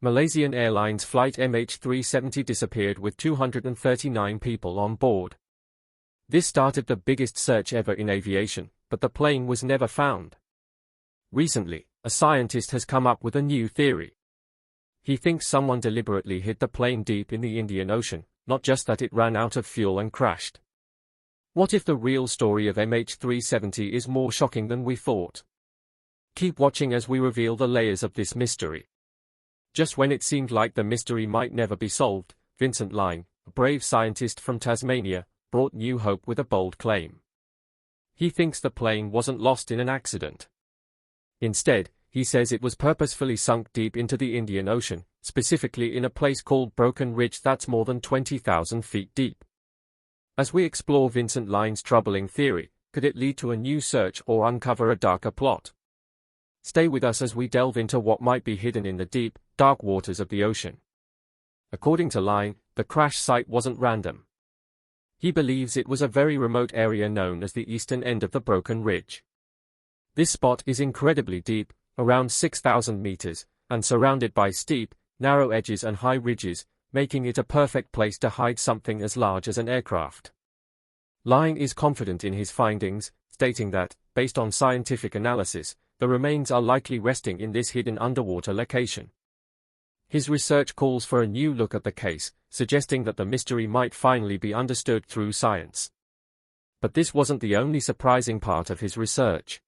Malaysian Airlines Flight MH370 disappeared with 239 people on board. This started the biggest search ever in aviation, but the plane was never found. Recently, a scientist has come up with a new theory. He thinks someone deliberately hid the plane deep in the Indian Ocean, not just that it ran out of fuel and crashed. What if the real story of MH370 is more shocking than we thought? Keep watching as we reveal the layers of this mystery. Just when it seemed like the mystery might never be solved, Vincent Line, a brave scientist from Tasmania, brought new hope with a bold claim. He thinks the plane wasn't lost in an accident. Instead, he says it was purposefully sunk deep into the Indian Ocean, specifically in a place called Broken Ridge that's more than 20,000 feet deep. As we explore Vincent Line's troubling theory, could it lead to a new search or uncover a darker plot? Stay with us as we delve into what might be hidden in the deep, dark waters of the ocean. According to Line, the crash site wasn't random. He believes it was a very remote area known as the eastern end of the Broken Ridge. This spot is incredibly deep, around 6,000 meters, and surrounded by steep, narrow edges and high ridges, making it a perfect place to hide something as large as an aircraft. Line is confident in his findings, stating that, based on scientific analysis, the remains are likely resting in this hidden underwater location. His research calls for a new look at the case, suggesting that the mystery might finally be understood through science. But this wasn't the only surprising part of his research.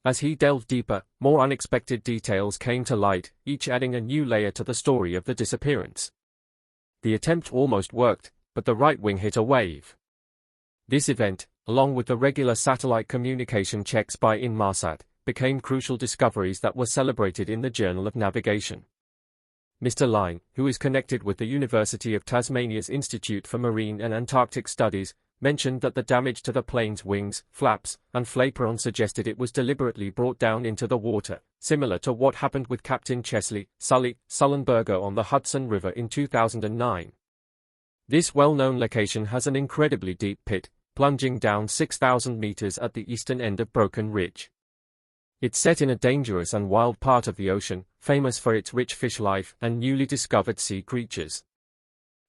As he delved deeper, more unexpected details came to light, each adding a new layer to the story of the disappearance. The attempt almost worked, but the right wing hit a wave. This event, along with the regular satellite communication checks by Inmarsat, became crucial discoveries that were celebrated in the Journal of Navigation. Mr. Line, who is connected with the University of Tasmania's Institute for Marine and Antarctic Studies, mentioned that the damage to the plane's wings, flaps, and flaperon suggested it was deliberately brought down into the water, similar to what happened with Captain Chesley Sully Sullenberger on the Hudson River in 2009. This well-known location has an incredibly deep pit, plunging down 6,000 meters at the eastern end of Broken Ridge. It's set in a dangerous and wild part of the ocean, famous for its rich fish life and newly discovered sea creatures.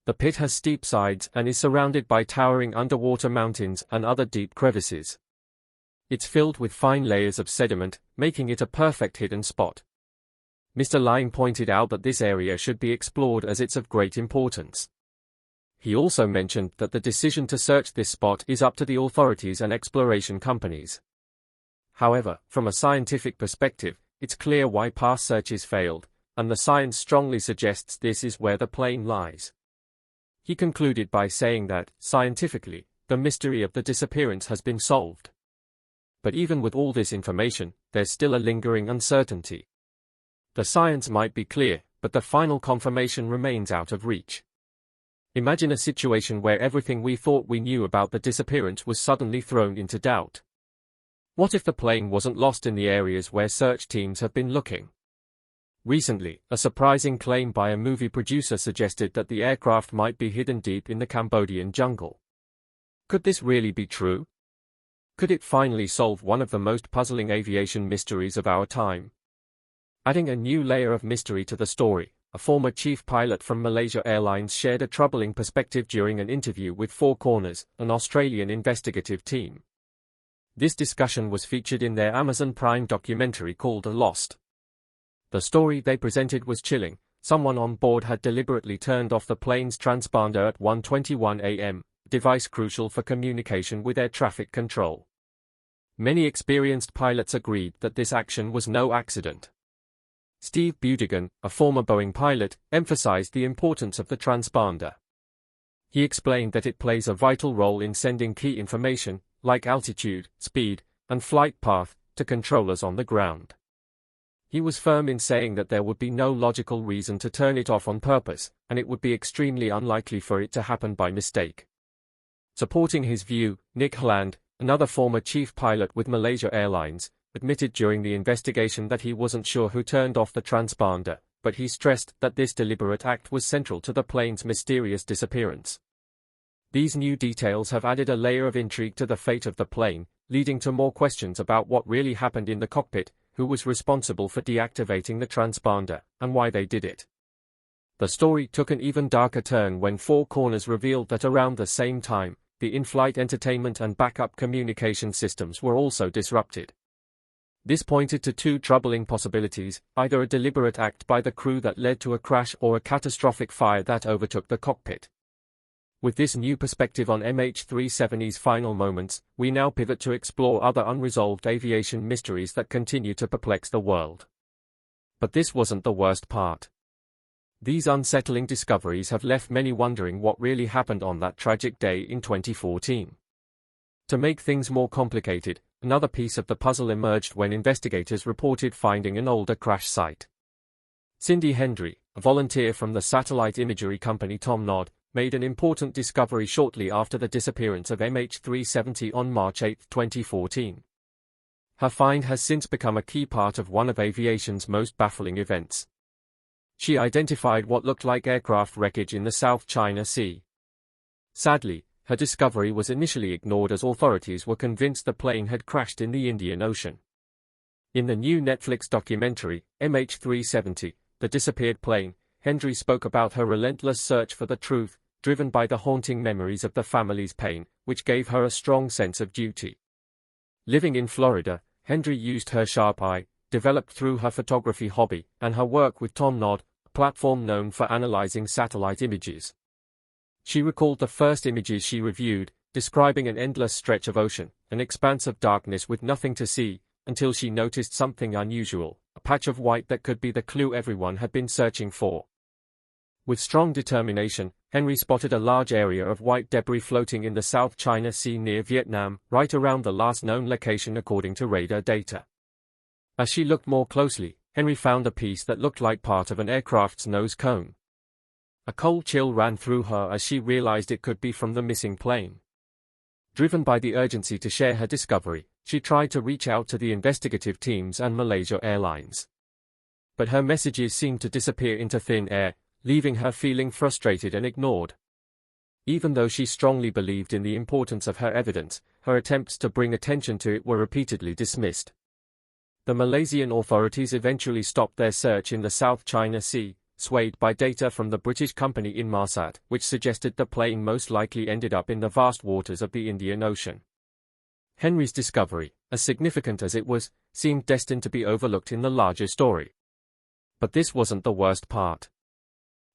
The pit has steep sides and is surrounded by towering underwater mountains and other deep crevices. It's filled with fine layers of sediment, making it a perfect hidden spot. Mr. Line pointed out that this area should be explored as it's of great importance. He also mentioned that the decision to search this spot is up to the authorities and exploration companies. However, from a scientific perspective, it's clear why past searches failed, and the science strongly suggests this is where the plane lies. He concluded by saying that, scientifically, the mystery of the disappearance has been solved. But even with all this information, there's still a lingering uncertainty. The science might be clear, but the final confirmation remains out of reach. Imagine a situation where everything we thought we knew about the disappearance was suddenly thrown into doubt. What if the plane wasn't lost in the areas where search teams have been looking? Recently, a surprising claim by a movie producer suggested that the aircraft might be hidden deep in the Cambodian jungle. Could this really be true? Could it finally solve one of the most puzzling aviation mysteries of our time? Adding a new layer of mystery to the story, a former chief pilot from Malaysia Airlines shared a troubling perspective during an interview with Four Corners, an Australian investigative team. This discussion was featured in their Amazon Prime documentary called Lost. The story they presented was chilling. Someone on board had deliberately turned off the plane's transponder at 1:21 a.m., a device crucial for communication with air traffic control. Many experienced pilots agreed that this action was no accident. Steve Budigan, a former Boeing pilot, emphasized the importance of the transponder. He explained that it plays a vital role in sending key information, like altitude, speed, and flight path, to controllers on the ground. He was firm in saying that there would be no logical reason to turn it off on purpose, and it would be extremely unlikely for it to happen by mistake. Supporting his view, Nick Hland, another former chief pilot with Malaysia Airlines, admitted during the investigation that he wasn't sure who turned off the transponder, but he stressed that this deliberate act was central to the plane's mysterious disappearance. These new details have added a layer of intrigue to the fate of the plane, leading to more questions about what really happened in the cockpit, who was responsible for deactivating the transponder, and why they did it. the story took an even darker turn when Four Corners revealed that around the same time, the in-flight entertainment and backup communication systems were also disrupted. This pointed to two troubling possibilities, either a deliberate act by the crew that led to a crash or a catastrophic fire that overtook the cockpit. With this new perspective on MH370's final moments, we now pivot to explore other unresolved aviation mysteries that continue to perplex the world. But this wasn't the worst part. These unsettling discoveries have left many wondering what really happened on that tragic day in 2014. To make things more complicated, another piece of the puzzle emerged when investigators reported finding an older crash site. Cindy Hendry, a volunteer from the satellite imagery company Tom Nod, made an important discovery shortly after the disappearance of MH370 on March 8, 2014. Her find has since become a key part of one of aviation's most baffling events. She identified what looked like aircraft wreckage in the South China Sea. Sadly, her discovery was initially ignored as authorities were convinced the plane had crashed in the Indian Ocean. In the new Netflix documentary, MH370, The Disappeared Plane, Hendry spoke about her relentless search for the truth, driven by the haunting memories of the family's pain, which gave her a strong sense of duty. Living in Florida, Hendry used her sharp eye, developed through her photography hobby, and her work with Tom Nod, a platform known for analyzing satellite images. She recalled the first images she reviewed, describing an endless stretch of ocean, an expanse of darkness with nothing to see, until she noticed something unusual, a patch of white that could be the clue everyone had been searching for. With strong determination, Henry spotted a large area of white debris floating in the South China Sea near Vietnam, right around the last known location according to radar data. As she looked more closely, Henry found a piece that looked like part of an aircraft's nose cone. A cold chill ran through her as she realized it could be from the missing plane. Driven by the urgency to share her discovery, she tried to reach out to the investigative teams and Malaysia Airlines. But her messages seemed to disappear into thin air, leaving her feeling frustrated and ignored. Even though she strongly believed in the importance of her evidence, her attempts to bring attention to it were repeatedly dismissed. The Malaysian authorities eventually stopped their search in the South China Sea, swayed by data from the British company Inmarsat, which suggested the plane most likely ended up in the vast waters of the Indian Ocean. Henry's discovery, as significant as it was, seemed destined to be overlooked in the larger story. But this wasn't the worst part.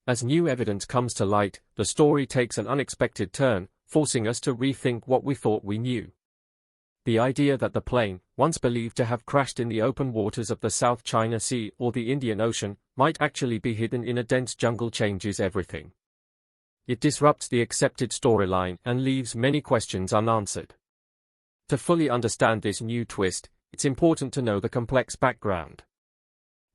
As new evidence comes to light, the story takes an unexpected turn, forcing us to rethink what we thought we knew. The idea that the plane, once believed to have crashed in the open waters of the South China Sea or the Indian Ocean, might actually be hidden in a dense jungle changes everything. It disrupts the accepted storyline and leaves many questions unanswered. To fully understand this new twist, it's important to know the complex background.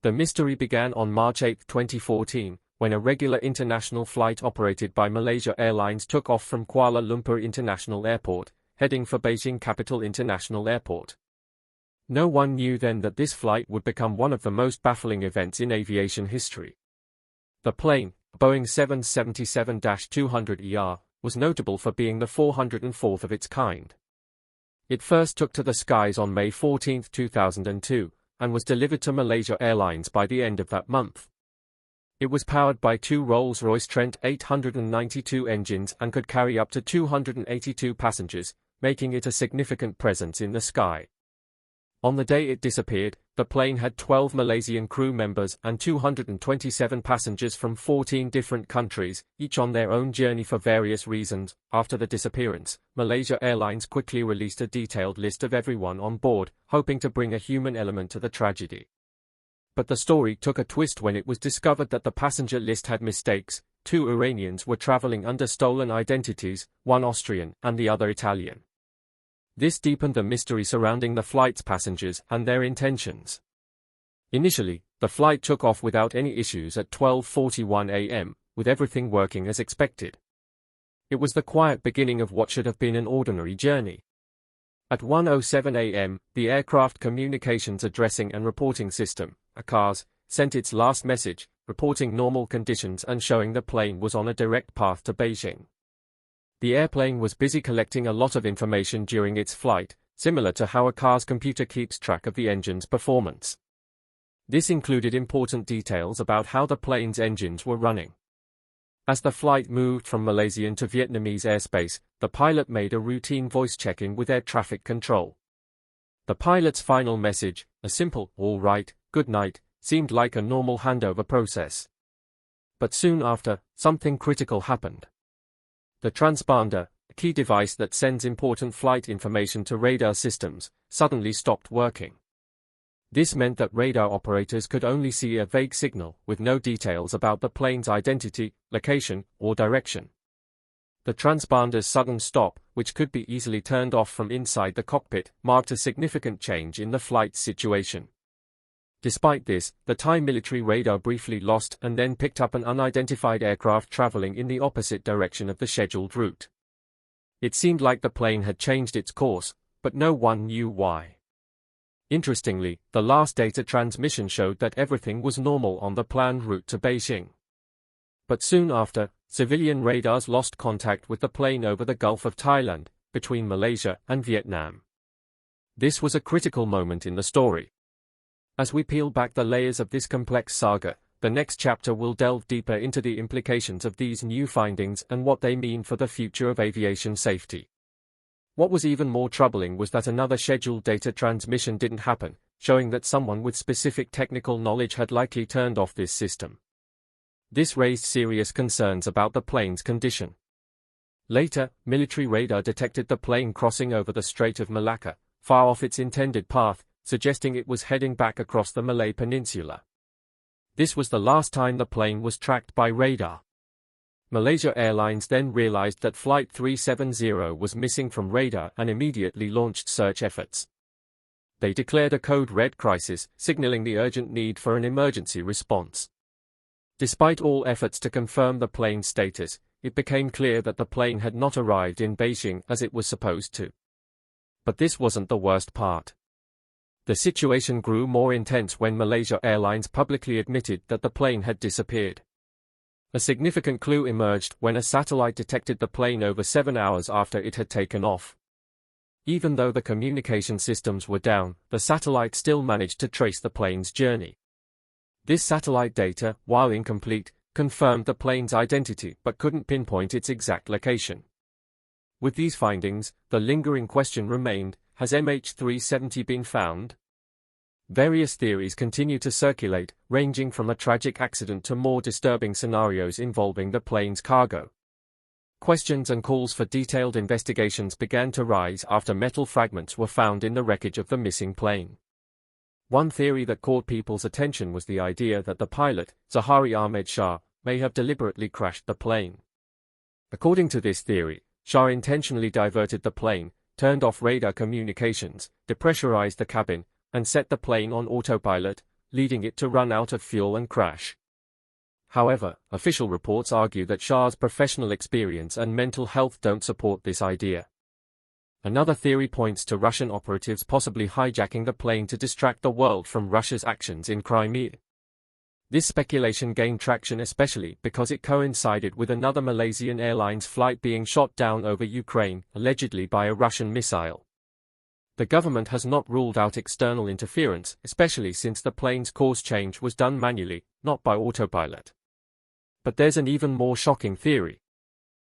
The mystery began on March 8, 2014, when a regular international flight operated by Malaysia Airlines took off from Kuala Lumpur International Airport, heading for Beijing Capital International Airport. No one knew then that this flight would become one of the most baffling events in aviation history. The plane, a Boeing 777-200ER, was notable for being the 404th of its kind. It first took to the skies on May 14, 2002, and was delivered to Malaysia Airlines by the end of that month. It was powered by two Rolls-Royce Trent 892 engines and could carry up to 282 passengers, making it a significant presence in the sky. On the day it disappeared, the plane had 12 Malaysian crew members and 227 passengers from 14 different countries, each on their own journey for various reasons. After the disappearance, Malaysia Airlines quickly released a detailed list of everyone on board, hoping to bring a human element to the tragedy. But the story took a twist when it was discovered that the passenger list had mistakes. 2 Iranians were traveling under stolen identities, one Austrian and the other Italian. This deepened the mystery surrounding the flight's passengers and their intentions. Initially, the flight took off without any issues at 12:41 a.m., with everything working as expected. It was the quiet beginning of what should have been an ordinary journey. At 1:07 a.m., the Aircraft Communications Addressing and Reporting System, ACARS, sent its last message, reporting normal conditions and showing the plane was on a direct path to Beijing. The airplane was busy collecting a lot of information during its flight, similar to how a car's computer keeps track of the engine's performance. This included important details about how the plane's engines were running, As the flight moved from Malaysian to Vietnamese airspace, the pilot made a routine voice check-in with air traffic control. The pilot's final message, a simple, "all right, good night," seemed like a normal handover process. But soon after, something critical happened. The transponder, a key device that sends important flight information to radar systems, suddenly stopped working. This meant that radar operators could only see a vague signal with no details about the plane's identity, location, or direction. The transponder's sudden stop, which could be easily turned off from inside the cockpit, marked a significant change in the flight's situation. Despite this, the Thai military radar briefly lost and then picked up an unidentified aircraft traveling in the opposite direction of the scheduled route. It seemed like the plane had changed its course, but no one knew why. Interestingly, the last data transmission showed that everything was normal on the planned route to Beijing. But soon after, civilian radars lost contact with the plane over the Gulf of Thailand, between Malaysia and Vietnam. This was a critical moment in the story. As we peel back the layers of this complex saga, the next chapter will delve deeper into the implications of these new findings and what they mean for the future of aviation safety. What was even more troubling was that another scheduled data transmission didn't happen, showing that someone with specific technical knowledge had likely turned off this system. This raised serious concerns about the plane's condition. Later, military radar detected the plane crossing over the Strait of Malacca, far off its intended path, suggesting it was heading back across the Malay Peninsula. This was the last time the plane was tracked by radar. Malaysia Airlines then realized that Flight 370 was missing from radar and immediately launched search efforts. They declared a code red crisis, signaling the urgent need for an emergency response. Despite all efforts to confirm the plane's status, it became clear that the plane had not arrived in Beijing as it was supposed to. But this wasn't the worst part. The situation grew more intense when Malaysia Airlines publicly admitted that the plane had disappeared. A significant clue emerged when a satellite detected the plane over 7 hours after it had taken off. Even though the communication systems were down, the satellite still managed to trace the plane's journey. This satellite data, while incomplete, confirmed the plane's identity but couldn't pinpoint its exact location. With these findings, the lingering question remained: has MH370 been found? Various theories continue to circulate, ranging from a tragic accident to more disturbing scenarios involving the plane's cargo. Questions and calls for detailed investigations began to rise after metal fragments were found in the wreckage of the missing plane. One theory that caught people's attention was the idea that the pilot, Zahari Ahmed Shah, may have deliberately crashed the plane. According to this theory, Shah intentionally diverted the plane, turned off radar communications, depressurized the cabin, and set the plane on autopilot, leading it to run out of fuel and crash. However, official reports argue that Shah's professional experience and mental health don't support this idea. Another theory points to Russian operatives possibly hijacking the plane to distract the world from Russia's actions in Crimea. This speculation gained traction especially because it coincided with another Malaysian Airlines flight being shot down over Ukraine, allegedly by a Russian missile. The government has not ruled out external interference, especially since the plane's course change was done manually, not by autopilot. But there's an even more shocking theory.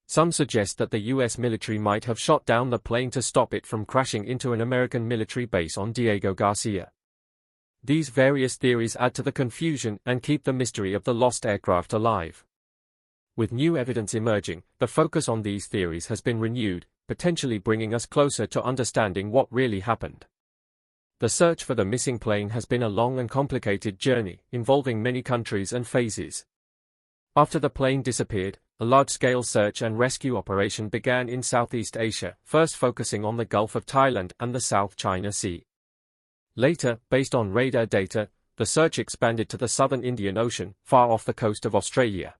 Some suggest that the US military might have shot down the plane to stop it from crashing into an American military base on Diego Garcia. These various theories add to the confusion and keep the mystery of the lost aircraft alive. With new evidence emerging, the focus on these theories has been renewed, potentially bringing us closer to understanding what really happened. The search for the missing plane has been a long and complicated journey, involving many countries and phases. After the plane disappeared, a large-scale search and rescue operation began in Southeast Asia, first focusing on the Gulf of Thailand and the South China Sea. Later, based on radar data, the search expanded to the southern Indian Ocean, far off the coast of Australia.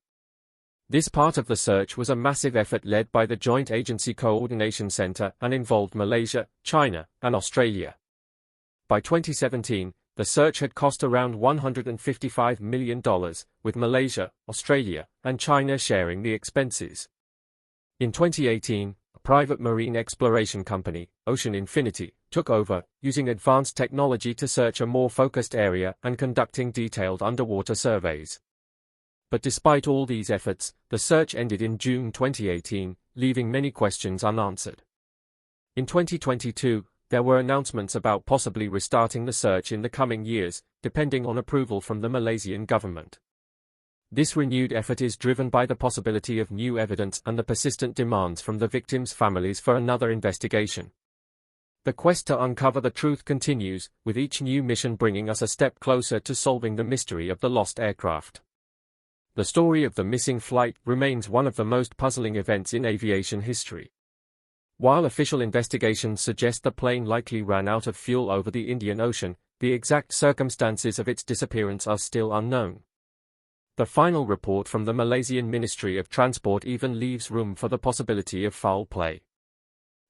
This part of the search was a massive effort led by the Joint Agency Coordination Center and involved Malaysia, China, and Australia. By 2017, the search had cost around $155 million, with Malaysia, Australia, and China sharing the expenses. In 2018, a private marine exploration company, Ocean Infinity, took over, using advanced technology to search a more focused area and conducting detailed underwater surveys. But despite all these efforts, the search ended in June 2018, leaving many questions unanswered. In 2022, there were announcements about possibly restarting the search in the coming years, depending on approval from the Malaysian government. This renewed effort is driven by the possibility of new evidence and the persistent demands from the victims' families for another investigation. The quest to uncover the truth continues, with each new mission bringing us a step closer to solving the mystery of the lost aircraft. The story of the missing flight remains one of the most puzzling events in aviation history. While official investigations suggest the plane likely ran out of fuel over the Indian Ocean, the exact circumstances of its disappearance are still unknown. The final report from the Malaysian Ministry of Transport even leaves room for the possibility of foul play.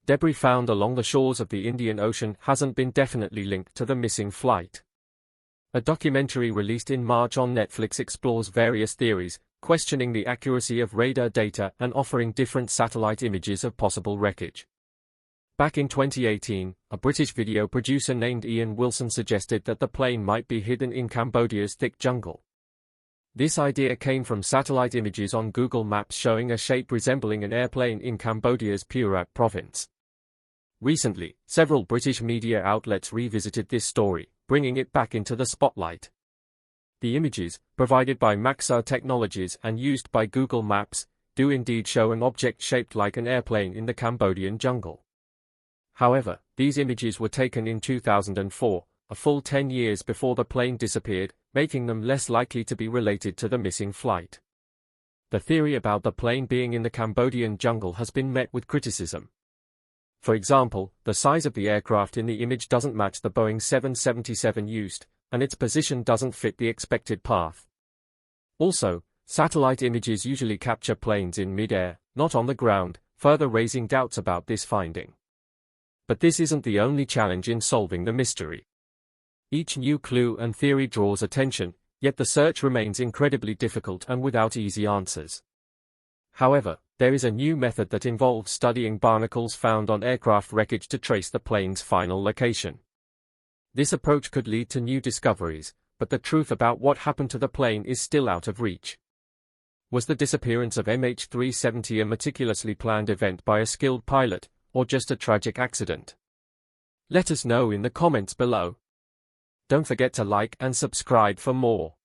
Debris found along the shores of the Indian Ocean hasn't been definitely linked to the missing flight. A documentary released in March on Netflix explores various theories, questioning the accuracy of radar data and offering different satellite images of possible wreckage. Back in 2018, a British video producer named Ian Wilson suggested that the plane might be hidden in Cambodia's thick jungle. This idea came from satellite images on Google Maps showing a shape resembling an airplane in Cambodia's Perak province. Recently, several British media outlets revisited this story, bringing it back into the spotlight. The images, provided by Maxar Technologies and used by Google Maps, do indeed show an object shaped like an airplane in the Cambodian jungle. However, these images were taken in 2004, a full 10 years before the plane disappeared, making them less likely to be related to the missing flight. The theory about the plane being in the Cambodian jungle has been met with criticism. For example, the size of the aircraft in the image doesn't match the Boeing 777 used, and its position doesn't fit the expected path. Also, satellite images usually capture planes in mid-air, not on the ground, further raising doubts about this finding. But this isn't the only challenge in solving the mystery. Each new clue and theory draws attention, yet the search remains incredibly difficult and without easy answers. However, there is a new method that involves studying barnacles found on aircraft wreckage to trace the plane's final location. This approach could lead to new discoveries, but the truth about what happened to the plane is still out of reach. Was the disappearance of MH370 a meticulously planned event by a skilled pilot, or just a tragic accident? Let us know in the comments below. Don't forget to like and subscribe for more.